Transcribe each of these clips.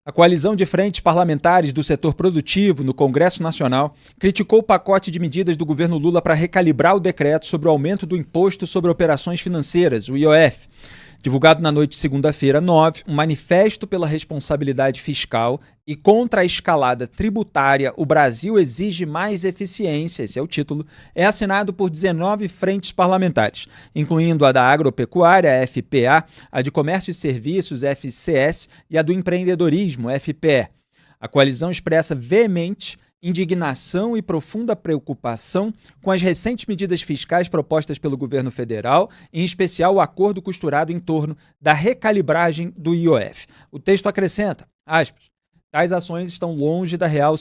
A coalizão de frentes parlamentares do setor produtivo no Congresso Nacional criticou o pacote de medidas do governo Lula para recalibrar o decreto sobre o aumento do Imposto sobre Operações Financeiras, o IOF. Divulgado na noite de segunda-feira, 9, um manifesto pela responsabilidade fiscal e contra a escalada tributária O Brasil exige mais eficiência, esse é o título, é assinado por 19 frentes parlamentares, incluindo a da agropecuária, a FPA, a de comércio e serviços, FCS, e a do empreendedorismo, FPE. A coalizão expressa veemente indignação e profunda preocupação com as recentes medidas fiscais propostas pelo governo federal, em especial o acordo costurado em torno da recalibragem do IOF. O texto acrescenta, aspas, tais ações estão longe da real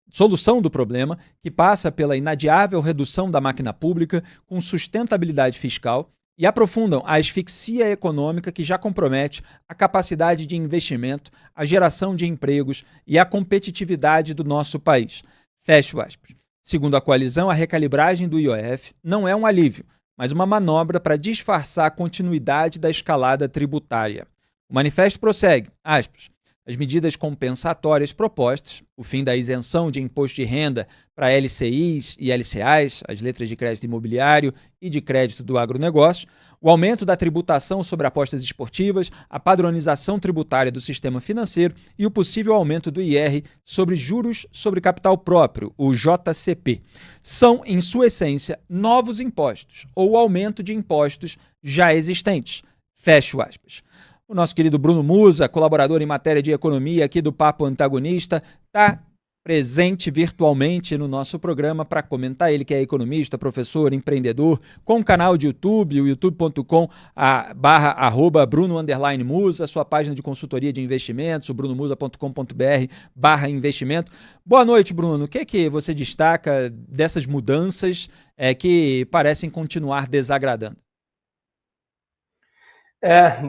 solução do problema, que passa pela inadiável redução da máquina pública com sustentabilidade fiscal, e aprofundam a asfixia econômica que já compromete a capacidade de investimento, a geração de empregos e a competitividade do nosso país. Fecho aspas. Segundo a coalizão, a recalibragem do IOF não é um alívio, mas uma manobra para disfarçar a continuidade da escalada tributária. O manifesto prossegue, aspas, as medidas compensatórias propostas, o fim da isenção de imposto de renda para LCIs e LCAs, as letras de crédito imobiliário e de crédito do agronegócio, o aumento da tributação sobre apostas esportivas, a padronização tributária do sistema financeiro e o possível aumento do IR sobre juros sobre capital próprio, o JCP. São, em sua essência, novos impostos ou o aumento de impostos já existentes. Fecho aspas. O nosso querido Bruno Musa, colaborador em matéria de economia aqui do Papo Antagonista, está presente virtualmente no nosso programa para comentar. Ele que é economista, professor, empreendedor, com um canal de YouTube, o youtube.com/Bruno_Musa, sua página de consultoria de investimentos, o brunomusa.com.br/investimento. Boa noite, Bruno. O que você destaca dessas mudanças que parecem continuar desagradando?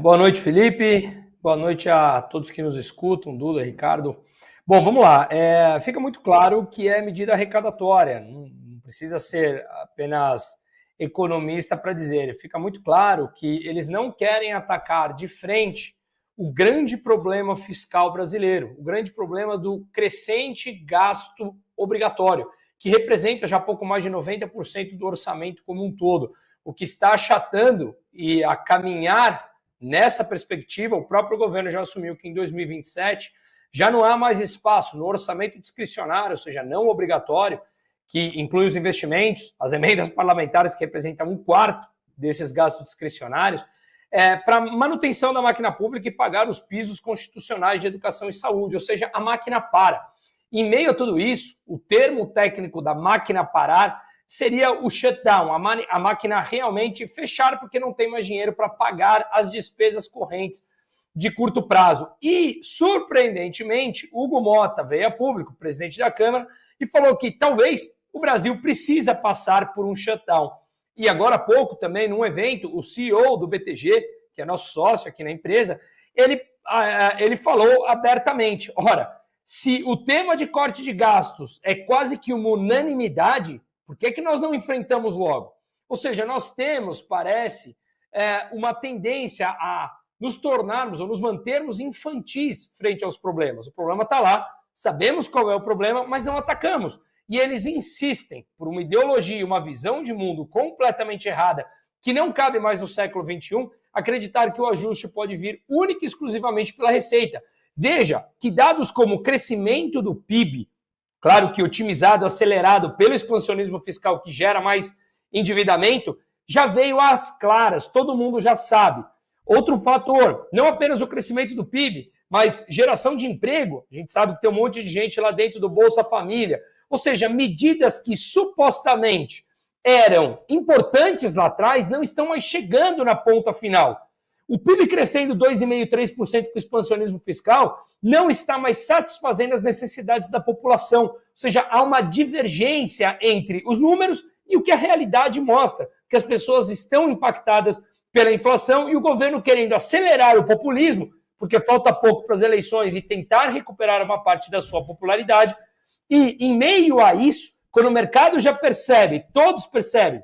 Boa noite, Felipe. Boa noite a todos que nos escutam, Duda, Ricardo. Bom, vamos lá. Fica muito claro que é medida arrecadatória. Não precisa ser apenas economista para dizer. Fica muito claro que eles não querem atacar de frente o grande problema fiscal brasileiro, o grande problema do crescente gasto obrigatório, que representa já pouco mais de 90% do orçamento como um todo. O que está achatando e a caminhar nessa perspectiva, o próprio governo já assumiu que em 2027 já não há mais espaço no orçamento discricionário, ou seja, não obrigatório, que inclui os investimentos, as emendas parlamentares que representam 1/4 desses gastos discricionários, para manutenção da máquina pública e pagar os pisos constitucionais de educação e saúde, ou seja, a máquina para. Em meio a tudo isso, o termo técnico da máquina parar seria o shutdown, a máquina realmente fechar porque não tem mais dinheiro para pagar as despesas correntes de curto prazo. E, surpreendentemente, Hugo Mota veio a público, presidente da Câmara, e falou que talvez o Brasil precisa passar por um shutdown. E agora há pouco também, num evento, o CEO do BTG, que é nosso sócio aqui na empresa, ele falou abertamente, ora, se o tema de corte de gastos é quase que uma unanimidade, por que nós não enfrentamos logo? Ou seja, nós temos, parece, uma tendência a nos tornarmos ou nos mantermos infantis frente aos problemas. O problema está lá, sabemos qual é o problema, mas não atacamos. E eles insistem, por uma ideologia, uma visão de mundo completamente errada, que não cabe mais no século XXI, acreditar que o ajuste pode vir única e exclusivamente pela receita. Veja que dados como o crescimento do PIB, claro que otimizado, acelerado pelo expansionismo fiscal que gera mais endividamento, já veio às claras, todo mundo já sabe. Outro fator, não apenas o crescimento do PIB, mas geração de emprego. A gente sabe que tem um monte de gente lá dentro do Bolsa Família. Ou seja, medidas que supostamente eram importantes lá atrás não estão mais chegando na ponta final. O PIB crescendo 2,5%, 3% com o expansionismo fiscal não está mais satisfazendo as necessidades da população. Ou seja, há uma divergência entre os números e o que a realidade mostra, que as pessoas estão impactadas pela inflação e o governo querendo acelerar o populismo, porque falta pouco para as eleições e tentar recuperar uma parte da sua popularidade. E em meio a isso, quando o mercado já percebe, todos percebem,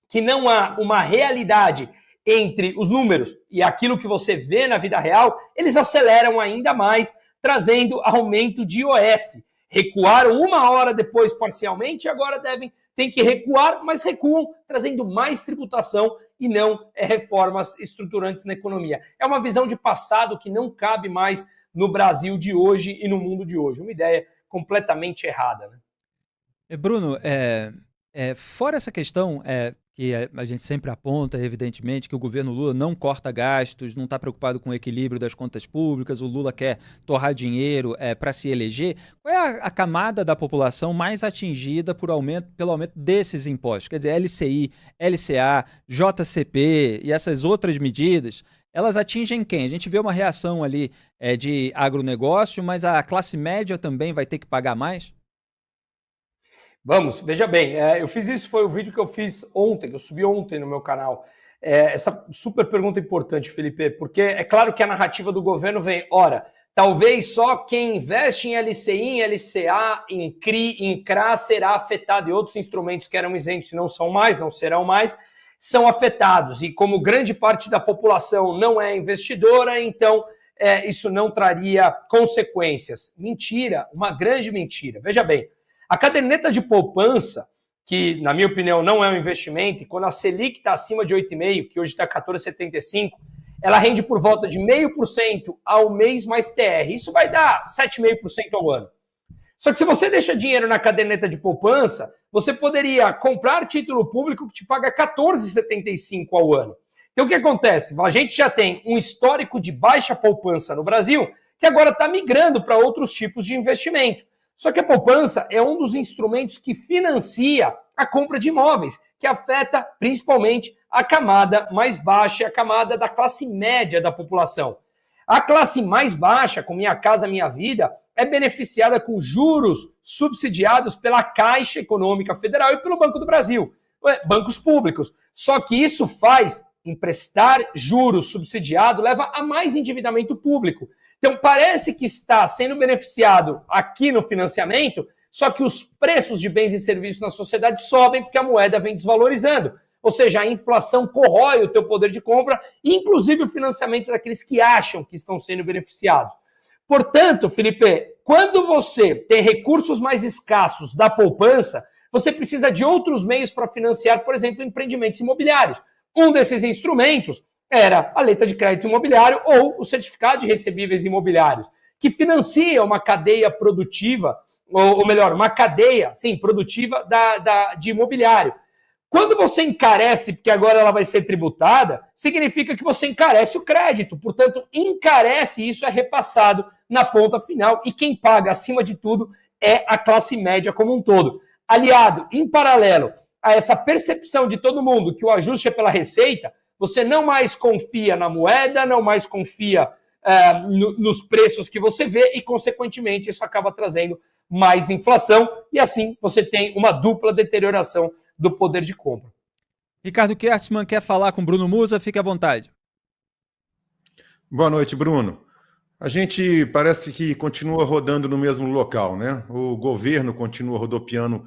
que não há uma realidade entre os números e aquilo que você vê na vida real, eles aceleram ainda mais, trazendo aumento de IOF. Recuaram 1 hora depois parcialmente, agora tem que recuar, mas recuam, trazendo mais tributação e não reformas estruturantes na economia. É uma visão de passado que não cabe mais no Brasil de hoje e no mundo de hoje. Uma ideia completamente errada, né? Bruno, fora essa questão que a gente sempre aponta, evidentemente, que o governo Lula não corta gastos, não está preocupado com o equilíbrio das contas públicas, o Lula quer torrar dinheiro para se eleger. Qual é a camada da população mais atingida pelo aumento desses impostos? Quer dizer, LCI, LCA, JCP e essas outras medidas, elas atingem quem? A gente vê uma reação ali de agronegócio, mas a classe média também vai ter que pagar mais? Vamos, veja bem, eu fiz isso, foi o vídeo que eu fiz ontem, que eu subi ontem no meu canal. Essa super pergunta importante, Felipe, porque é claro que a narrativa do governo vem, ora, talvez só quem investe em LCI, em LCA, em CRI, em CRA será afetado, e outros instrumentos que eram isentos e não são mais, não serão mais, são afetados. E como grande parte da população não é investidora, então isso não traria consequências. Mentira, uma grande mentira. Veja bem, a caderneta de poupança, que na minha opinião não é um investimento, e quando a Selic está acima de 8,5%, que hoje está 14,75%, ela rende por volta de 0,5% ao mês mais TR. Isso vai dar 7,5% ao ano. Só que se você deixa dinheiro na caderneta de poupança, você poderia comprar título público que te paga 14,75% ao ano. Então o que acontece? A gente já tem um histórico de baixa poupança no Brasil, que agora está migrando para outros tipos de investimento. Só que a poupança é um dos instrumentos que financia a compra de imóveis, que afeta principalmente a camada mais baixa, a camada da classe média da população. A classe mais baixa, com Minha Casa Minha Vida, é beneficiada com juros subsidiados pela Caixa Econômica Federal e pelo Banco do Brasil, bancos públicos. Só que isso faz emprestar juros subsidiado leva a mais endividamento público. Então, parece que está sendo beneficiado aqui no financiamento, só que os preços de bens e serviços na sociedade sobem porque a moeda vem desvalorizando. Ou seja, a inflação corrói o teu poder de compra e, inclusive, o financiamento daqueles que acham que estão sendo beneficiados. Portanto, Felipe, quando você tem recursos mais escassos da poupança, você precisa de outros meios para financiar, por exemplo, empreendimentos imobiliários. Um desses instrumentos era a letra de crédito imobiliário ou o certificado de recebíveis imobiliários, que financia uma cadeia produtiva, ou melhor, uma cadeia, sim, produtiva de imobiliário. Quando você encarece, porque agora ela vai ser tributada, significa que você encarece o crédito. Portanto, encarece e isso é repassado na ponta final e quem paga, acima de tudo, é a classe média como um todo. Aliado, em paralelo a essa percepção de todo mundo que o ajuste é pela receita, você não mais confia na moeda, não mais confia nos preços que você vê e, consequentemente, isso acaba trazendo mais inflação e, assim, você tem uma dupla deterioração do poder de compra. Ricardo Kertzmann quer falar com Bruno Musa, fique à vontade. Boa noite, Bruno. A gente parece que continua rodando no mesmo local, né? O governo continua rodopiando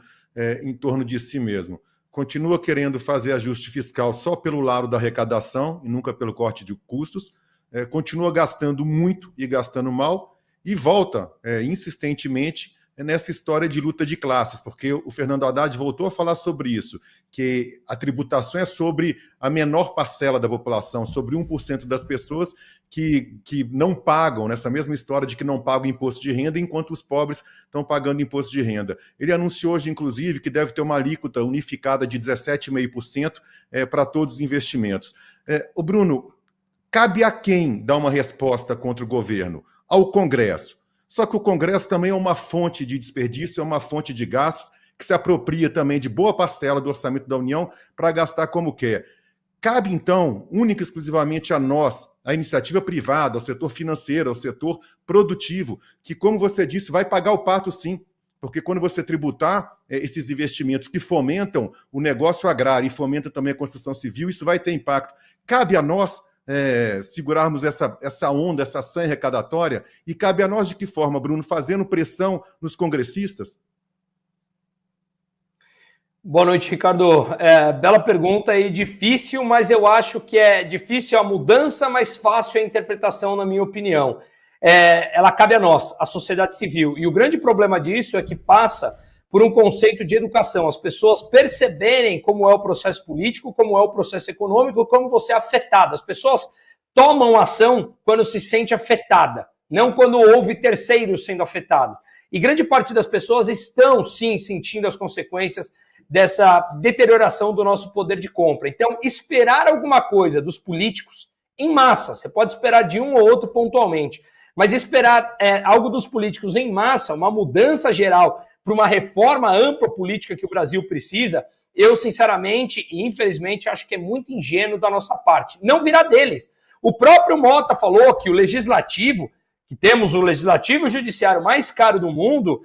em torno de si mesmo. Continua querendo fazer ajuste fiscal só pelo lado da arrecadação e nunca pelo corte de custos. Continua gastando muito e gastando mal e volta insistentemente nessa história de luta de classes, porque o Fernando Haddad voltou a falar sobre isso, que a tributação é sobre a menor parcela da população, sobre 1% das pessoas que não pagam, nessa mesma história de que não pagam imposto de renda, enquanto os pobres estão pagando imposto de renda. Ele anunciou hoje, inclusive, que deve ter uma alíquota unificada de 17,5% para todos os investimentos. O Bruno, cabe a quem dar uma resposta contra o governo? Ao Congresso. Só que o Congresso também é uma fonte de desperdício, é uma fonte de gastos que se apropria também de boa parcela do orçamento da União para gastar como quer. Cabe, então, única e exclusivamente a nós, a iniciativa privada, ao setor financeiro, ao setor produtivo, que, como você disse, vai pagar o pato sim, porque quando você tributar esses investimentos que fomentam o negócio agrário e fomentam também a construção civil, isso vai ter impacto. Cabe a nós segurarmos essa onda, essa sanha arrecadatória, e cabe a nós de que forma, Bruno? Fazendo pressão nos congressistas? Boa noite, Ricardo. Bela pergunta e difícil, mas eu acho que é difícil a mudança, mas fácil a interpretação, na minha opinião. Ela cabe a nós, a sociedade civil. E o grande problema disso é que passa por um conceito de educação. As pessoas perceberem como é o processo político, como é o processo econômico, como você é afetado. As pessoas tomam ação quando se sente afetada, não quando houve terceiros sendo afetados. E grande parte das pessoas estão, sim, sentindo as consequências dessa deterioração do nosso poder de compra. Então, esperar alguma coisa dos políticos em massa, você pode esperar de um ou outro pontualmente, mas esperar algo dos políticos em massa, uma mudança geral para uma reforma ampla política que o Brasil precisa, eu, sinceramente e infelizmente, acho que é muito ingênuo da nossa parte. Não virá deles. O próprio Mota falou que o legislativo, que temos o legislativo e o judiciário mais caro do mundo,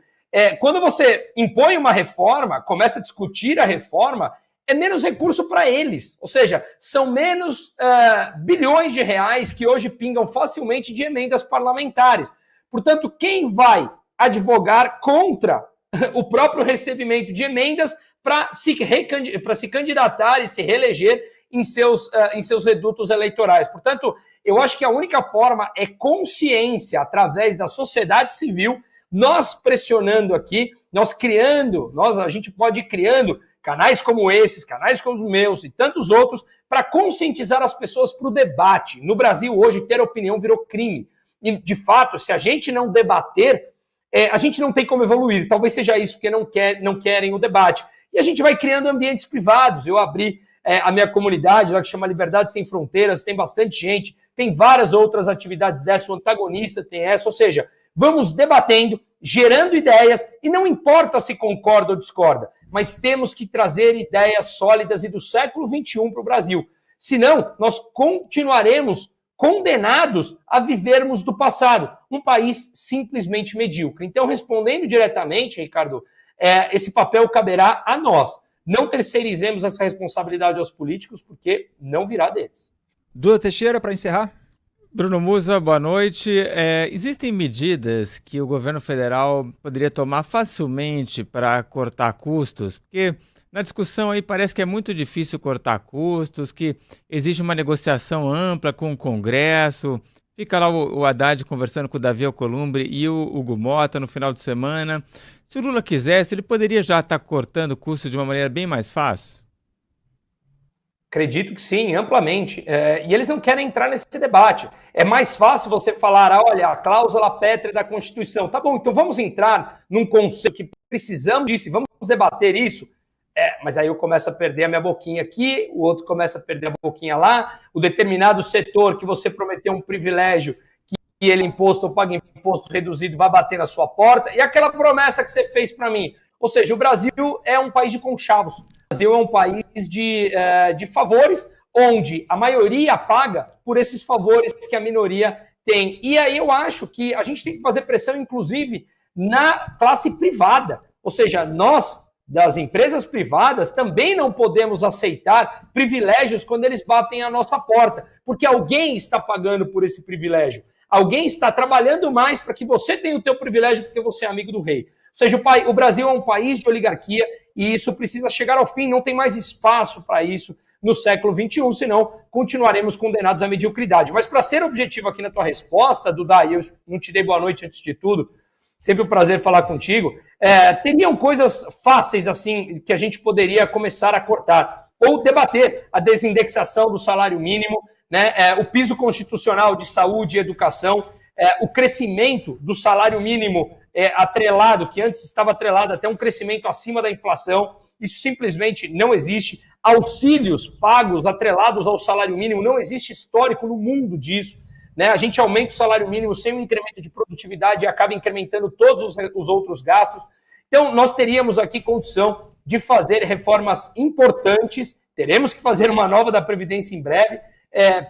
quando você impõe uma reforma, começa a discutir a reforma, é menos recurso para eles. Ou seja, são menos bilhões de reais que hoje pingam facilmente de emendas parlamentares. Portanto, quem vai advogar contra o próprio recebimento de emendas para se candidatar e se reeleger em seus redutos eleitorais? Portanto, eu acho que a única forma é consciência através da sociedade civil, nós pressionando aqui, a gente pode ir criando canais como esses, canais como os meus e tantos outros, para conscientizar as pessoas para o debate. No Brasil, hoje, ter opinião virou crime. E, de fato, se a gente não debater, a gente não tem como evoluir. Talvez seja isso, porque não querem o debate. E a gente vai criando ambientes privados. Eu abri a minha comunidade, lá que chama Liberdade Sem Fronteiras, tem bastante gente, tem várias outras atividades dessa, o antagonista tem essa, ou seja, vamos debatendo, gerando ideias, e não importa se concorda ou discorda, mas temos que trazer ideias sólidas e do século XXI para o Brasil. Senão, nós continuaremos condenados a vivermos do passado, um país simplesmente medíocre. Então, respondendo diretamente, Ricardo, esse papel caberá a nós. Não terceirizemos essa responsabilidade aos políticos, porque não virá deles. Duda Teixeira, para encerrar. Bruno Musa, boa noite. Existem medidas que o governo federal poderia tomar facilmente para cortar custos? Porque na discussão aí parece que é muito difícil cortar custos, que exige uma negociação ampla com o Congresso. Fica lá o Haddad conversando com o Davi Alcolumbre e o Hugo Mota no final de semana. Se o Lula quisesse, ele poderia já estar cortando custos de uma maneira bem mais fácil? Acredito que sim, amplamente. E eles não querem entrar nesse debate. É mais fácil você falar, olha, a cláusula pétrea da Constituição. Tá bom, então vamos entrar num conceito que precisamos disso, vamos debater isso. Mas aí eu começo a perder a minha boquinha aqui, o outro começa a perder a boquinha lá, o determinado setor que você prometeu um privilégio, que ele imposto ou paga imposto reduzido, vai bater na sua porta, e aquela promessa que você fez para mim. Ou seja, o Brasil é um país de conchavos. O Brasil é um país de favores, onde a maioria paga por esses favores que a minoria tem. E aí eu acho que a gente tem que fazer pressão, inclusive, na classe privada. Ou seja, nós, das empresas privadas, também não podemos aceitar privilégios quando eles batem à nossa porta, porque alguém está pagando por esse privilégio. Alguém está trabalhando mais para que você tenha o teu privilégio porque você é amigo do rei. Ou seja, o Brasil é um país de oligarquia e isso precisa chegar ao fim. Não tem mais espaço para isso no século XXI, senão continuaremos condenados à mediocridade. Mas para ser objetivo aqui na tua resposta, Duda, e eu não te dei boa noite antes de tudo, sempre um prazer falar contigo, teriam coisas fáceis assim que a gente poderia começar a cortar. Ou debater a desindexação do salário mínimo, né, o piso constitucional de saúde e educação, o crescimento do salário mínimo atrelado, que antes estava atrelado até um crescimento acima da inflação, isso simplesmente não existe. Auxílios pagos atrelados ao salário mínimo, não existe histórico no mundo disso. Né? A gente aumenta o salário mínimo sem um incremento de produtividade e acaba incrementando todos os outros gastos. Então, nós teríamos aqui condição de fazer reformas importantes, teremos que fazer uma nova da Previdência em breve,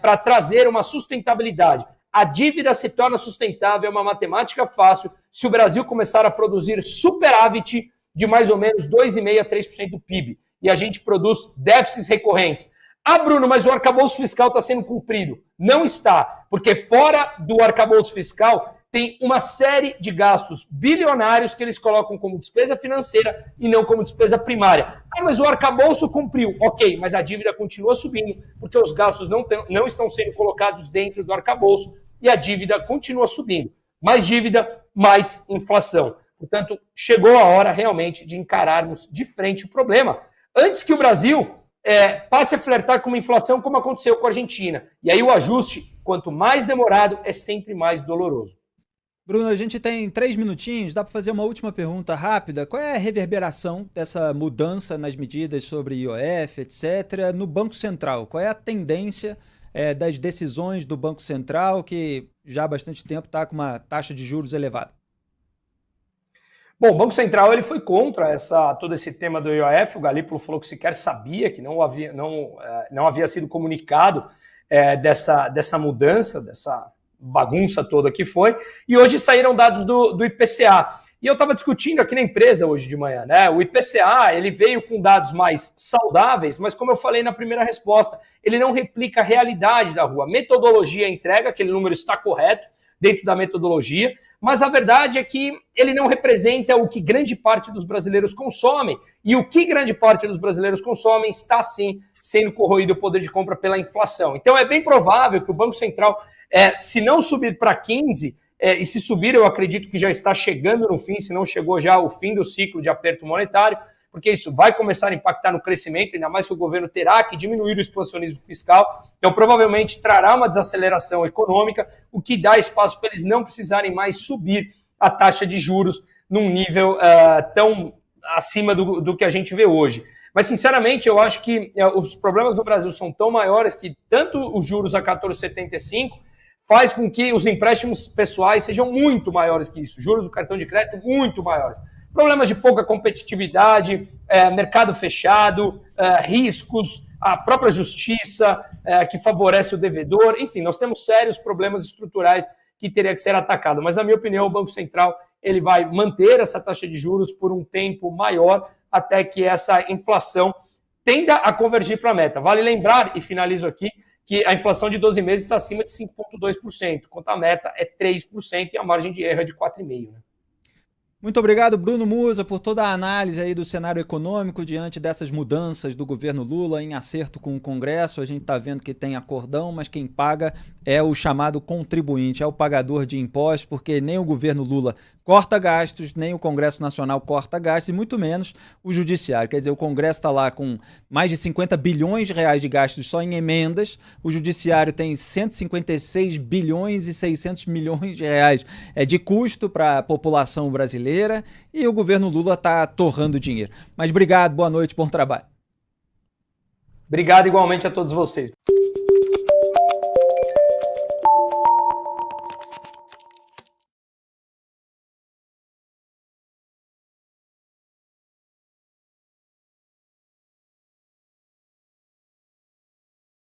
para trazer uma sustentabilidade. A dívida se torna sustentável, é uma matemática fácil, se o Brasil começar a produzir superávit de mais ou menos 2,5% a 3% do PIB, e a gente produz déficits recorrentes. Ah, Bruno, mas o arcabouço fiscal está sendo cumprido. Não está, porque fora do arcabouço fiscal tem uma série de gastos bilionários que eles colocam como despesa financeira e não como despesa primária. Ah, mas o arcabouço cumpriu. Ok, mas a dívida continua subindo, porque os gastos não estão sendo colocados dentro do arcabouço e a dívida continua subindo. Mais dívida, mais inflação. Portanto, chegou a hora realmente de encararmos de frente o problema, antes que o Brasil passe a flertar com uma inflação como aconteceu com a Argentina. E aí o ajuste, quanto mais demorado, é sempre mais doloroso. Bruno, a gente tem 3 minutinhos, dá para fazer uma última pergunta rápida. Qual é a reverberação dessa mudança nas medidas sobre IOF, etc., no Banco Central? Qual é a tendência das decisões do Banco Central, que já há bastante tempo está com uma taxa de juros elevada? Bom, o Banco Central ele foi contra todo esse tema do IOF. O Galípolo falou que sequer sabia, que não havia sido comunicado dessa mudança, dessa bagunça toda que foi. E hoje saíram dados do IPCA. E eu estava discutindo aqui na empresa hoje de manhã, né? O IPCA ele veio com dados mais saudáveis, mas como eu falei na primeira resposta, ele não replica a realidade da rua. A metodologia entrega, aquele número está correto dentro da metodologia, mas a verdade é que ele não representa o que grande parte dos brasileiros consomem. E o que grande parte dos brasileiros consomem está, sim, sendo corroído o poder de compra pela inflação. Então, é bem provável que o Banco Central, se não subir para 15, e se subir, eu acredito que já está chegando no fim, se não chegou já o fim do ciclo de aperto monetário, porque isso vai começar a impactar no crescimento, ainda mais que o governo terá que diminuir o expansionismo fiscal, então provavelmente trará uma desaceleração econômica, o que dá espaço para eles não precisarem mais subir a taxa de juros num nível tão acima do que a gente vê hoje. Mas, sinceramente, eu acho que os problemas no Brasil são tão maiores que tanto os juros a 14,75 faz com que os empréstimos pessoais sejam muito maiores que isso, juros do cartão de crédito muito maiores. Problemas de pouca competitividade, mercado fechado, riscos, a própria justiça que favorece o devedor. Enfim, nós temos sérios problemas estruturais que teria que ser atacado. Mas, na minha opinião, o Banco Central ele vai manter essa taxa de juros por um tempo maior até que essa inflação tenda a convergir para a meta. Vale lembrar, e finalizo aqui, que a inflação de 12 meses está acima de 5,2%, enquanto a meta é 3% e a margem de erro é de 4,5%. Né? Muito obrigado, Bruno Musa, por toda a análise aí do cenário econômico diante dessas mudanças do governo Lula em acerto com o Congresso. A gente está vendo que tem acordão, mas quem paga é o chamado contribuinte, é o pagador de impostos, porque nem o governo Lula corta gastos, nem o Congresso Nacional corta gastos, e muito menos o Judiciário. Quer dizer, o Congresso está lá com mais de 50 bilhões de reais de gastos só em emendas, o Judiciário tem 156 bilhões e 600 milhões de reais de custo para a população brasileira, e o governo Lula está torrando dinheiro. Mas obrigado, boa noite, bom trabalho. Obrigado igualmente a todos vocês.